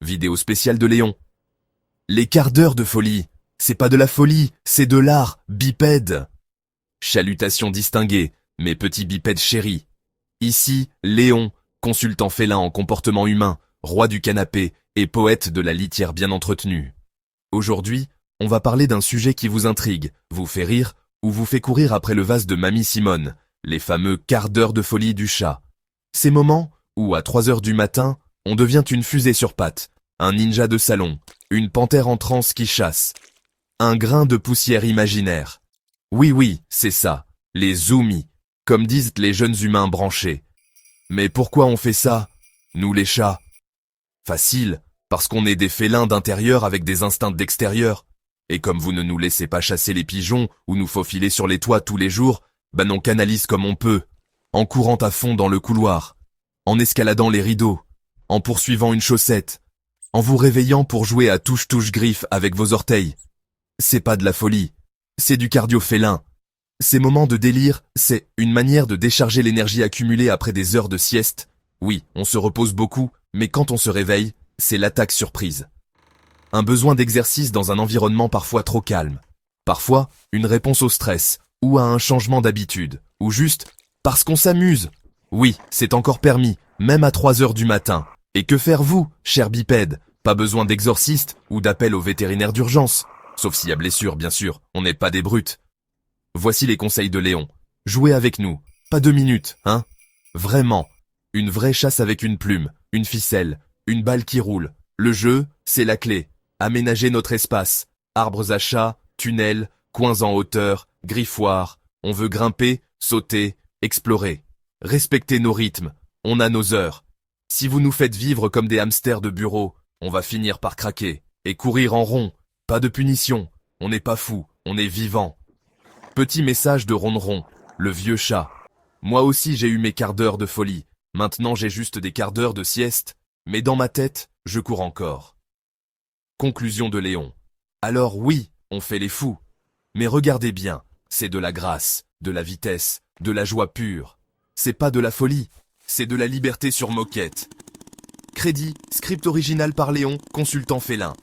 vidéo spéciale de Léon. Les quarts d'heure de folie, c'est pas de la folie, c'est de l'art, bipède. Chalutations distinguées, mes petits bipèdes chéris. Ici, Léon, consultant félin en comportement humain, roi du canapé et poète de la litière bien entretenue. Aujourd'hui, on va parler d'un sujet qui vous intrigue, vous fait rire ou vous fait courir après le vase de Mamie Simone, les fameux quarts d'heure de folie du chat. Ces moments où, à 3 heures du matin, on devient une fusée sur pattes, un ninja de salon, une panthère en transe qui chasse, un grain de poussière imaginaire. Oui, c'est ça, les zoomies, comme disent les jeunes humains branchés. Mais pourquoi on fait ça, nous les chats? Facile, parce qu'on est des félins d'intérieur avec des instincts d'extérieur. Et comme vous ne nous laissez pas chasser les pigeons ou nous faufiler sur les toits tous les jours, on canalise comme on peut, en courant à fond dans le couloir, en escaladant les rideaux, en poursuivant une chaussette, en vous réveillant pour jouer à touche-touche-griffe avec vos orteils. C'est pas de la folie, c'est du cardio félin. Ces moments de délire, c'est une manière de décharger l'énergie accumulée après des heures de sieste. Oui, on se repose beaucoup, mais quand on se réveille, c'est l'attaque surprise. Un besoin d'exercice dans un environnement parfois trop calme. Parfois, une réponse au stress, ou à un changement d'habitude, ou juste parce qu'on s'amuse. Oui, c'est encore permis, même à 3 heures du matin. Et que faire vous, cher bipède? Pas besoin d'exorciste ou d'appel au vétérinaire d'urgence. Sauf s'il y a blessure, bien sûr, on n'est pas des brutes. Voici les conseils de Léon. Jouez avec nous, pas 2 minutes, hein? Vraiment, une vraie chasse avec une plume, une ficelle, une balle qui roule. Le jeu, c'est la clé. Aménager notre espace, arbres à chat, tunnels, coins en hauteur, griffoirs. On veut grimper, sauter, explorer. Respecter nos rythmes, on a nos heures. Si vous nous faites vivre comme des hamsters de bureau, on va finir par craquer et courir en rond. Pas de punition, on n'est pas fou, on est vivant. Petit message de Ronron, le vieux chat. Moi aussi j'ai eu mes quarts d'heure de folie, maintenant j'ai juste des quarts d'heure de sieste, mais dans ma tête, je cours encore. Conclusion de Léon. Alors oui, on fait les fous. Mais regardez bien, c'est de la grâce, de la vitesse, de la joie pure. C'est pas de la folie, c'est de la liberté sur moquette. Crédit, script original par Léon, consultant félin.